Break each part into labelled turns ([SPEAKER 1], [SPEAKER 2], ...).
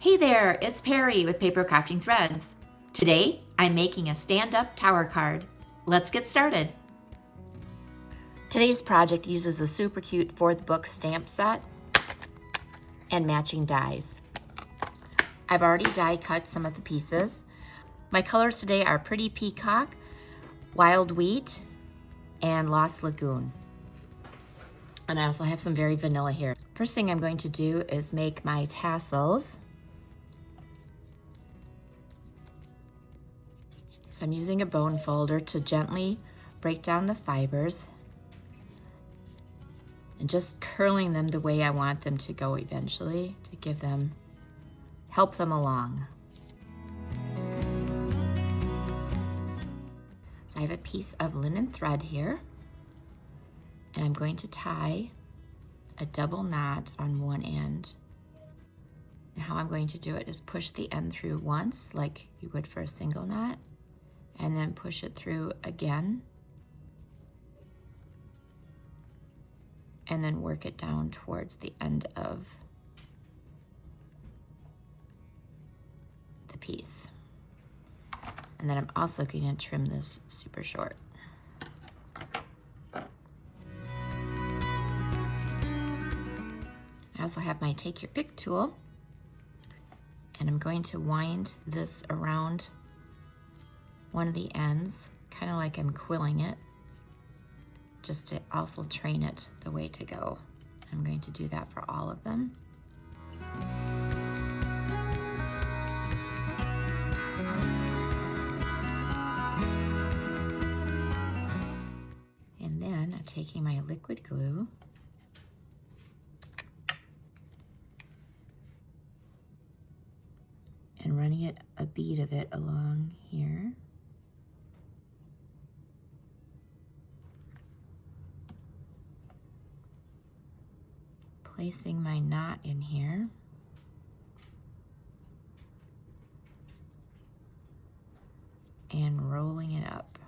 [SPEAKER 1] Hey there, it's Perry with PapercraftingThreads. Today, I'm making a stand-up tower card. Let's get started. Today's project uses a super cute 4th book stamp set and matching dies. I've already die cut some of the pieces. My colors today are Pretty Peacock, Wild Wheat, and Lost Lagoon. And I also have some very vanilla here. First thing I'm going to do is make my tassels. So I'm using a bone folder to gently break down the fibers and just curling them the way I want them to go eventually to help them along. So I have a piece of linen thread here, and I'm going to tie a double knot on one end. And how I'm going to do it is push the end through once, like you would for a single knot, and then push it through again, and then work it down towards the end of the piece. And then I'm also going to trim this super short. I also have my Take Your Pick tool, and I'm going to wind this around one of the ends, kind of like I'm quilling it, just to also train it the way to go. I'm going to do that for all of them. And then I'm taking my liquid glue and running a bead of it along here. Placing my knot in here. And rolling it up.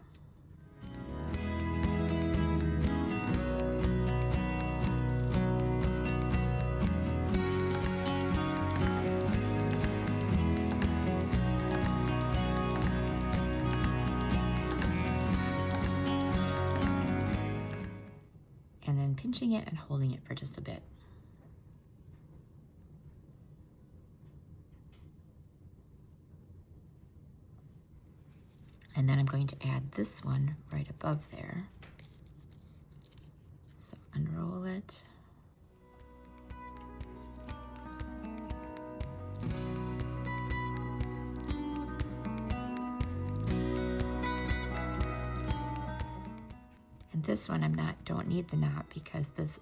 [SPEAKER 1] And then pinching it and holding it for just a bit. And then I'm going to add this one right above there. So unroll it. And this one don't need the knot because this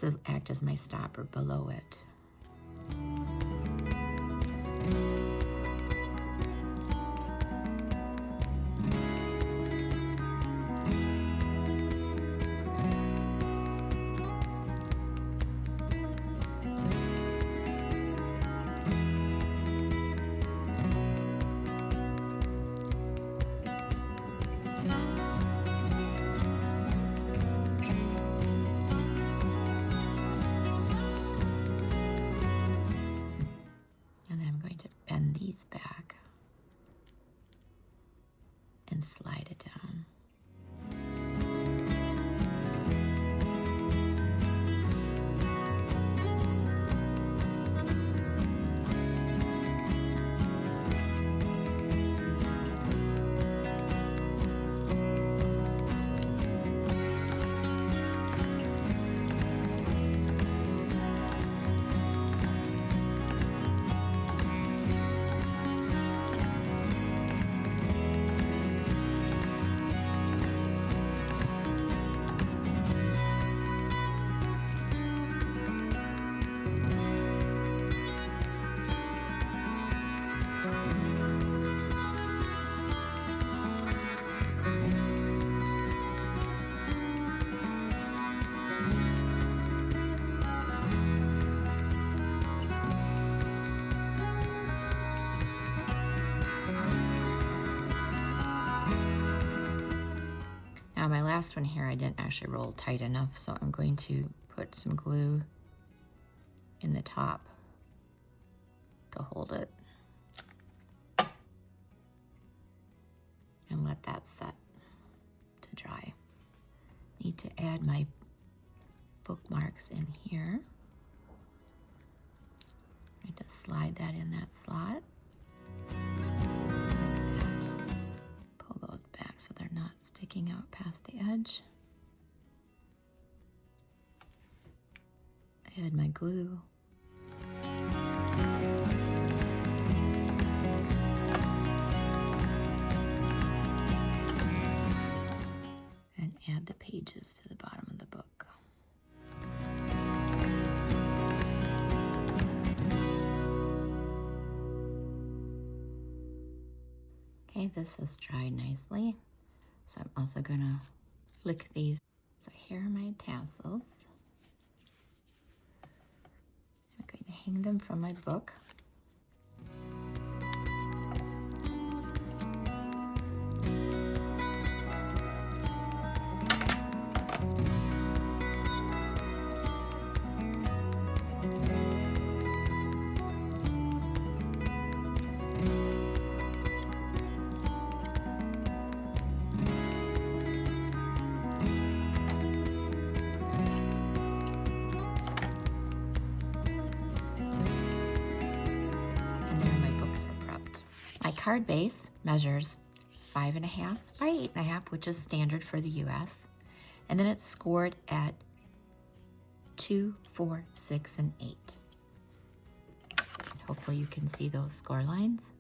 [SPEAKER 1] will act as my stopper below it. Back and slide it down. Now my last one here, I didn't actually roll tight enough, so I'm going to put some glue in the top to hold it. And let that set to dry. Need to add my bookmarks in here. I need to slide that in that slot. Like that. Pull those back so they're not sticking out past the edge. Add my glue. And add the pages to the bottom of the book. Okay, this has dried nicely. So I'm also gonna flick these. So here are my tassels. I'm going to hang them from my book. My card base measures 5.5 by 8.5, which is standard for the US. And then it's scored at 2, 4, 6, and 8. Hopefully you can see those score lines.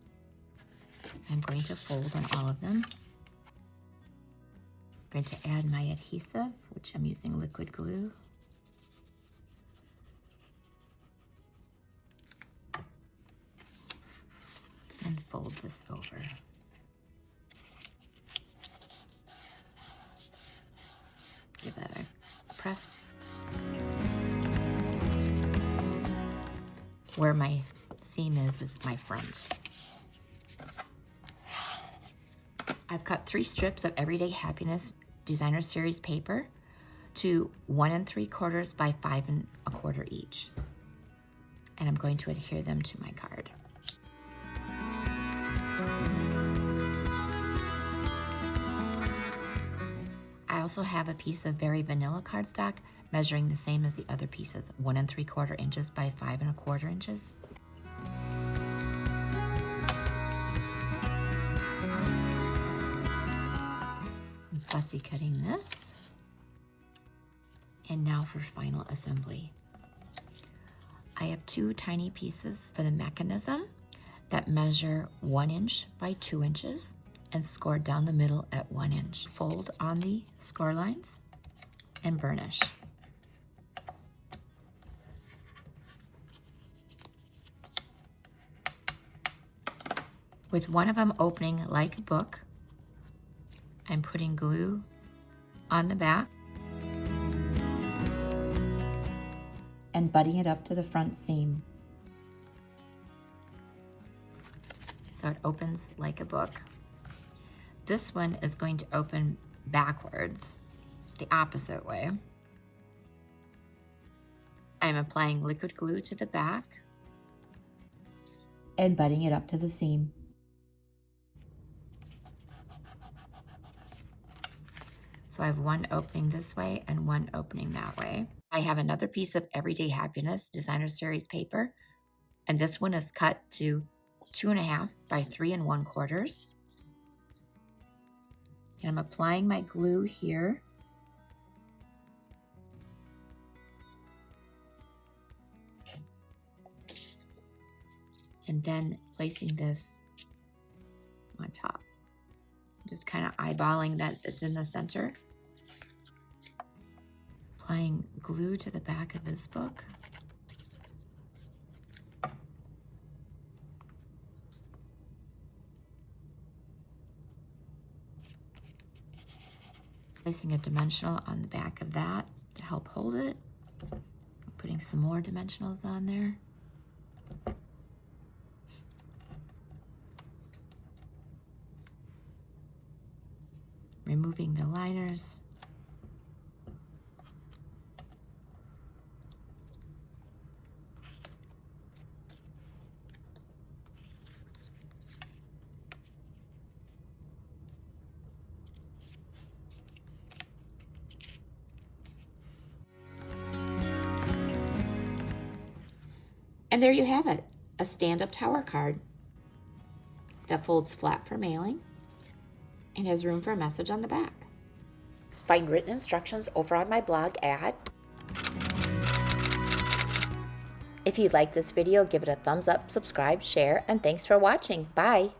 [SPEAKER 1] I'm going to fold on all of them. I'm going to add my adhesive, which I'm using liquid glue. And fold this over. Give that a press. Where my seam is my front. I've cut 3 strips of Everyday Happiness Designer Series paper to 1 3/4 by 5 1/4 each. And I'm going to adhere them to my card. I also have a piece of very vanilla cardstock measuring the same as the other pieces, 1 3/4 inches by 5 1/4 inches. I'm fussy cutting this. And now for final assembly. I have 2 tiny pieces for the mechanism that measure 1 inch by 2 inches and scored down the middle at 1 inch. Fold on the score lines and burnish. With one of them opening like a book, I'm putting glue on the back and butting it up to the front seam. So it opens like a book. This one is going to open backwards, the opposite way. I'm applying liquid glue to the back and butting it up to the seam. So I have one opening this way and one opening that way. I have another piece of Everyday Happiness Designer Series paper, and this one is cut to 2.5 by 3 1/4. And I'm applying my glue here. And then placing this on top. Just kind of eyeballing that it's in the center. Applying glue to the back of this book. Placing a dimensional on the back of that to help hold it. Putting some more dimensionals on there. Removing the liners. And there you have it, a stand-up tower card that folds flat for mailing and has room for a message on the back. Find written instructions over on my blog at... If you like this video, give it a thumbs up, subscribe, share, and thanks for watching. Bye!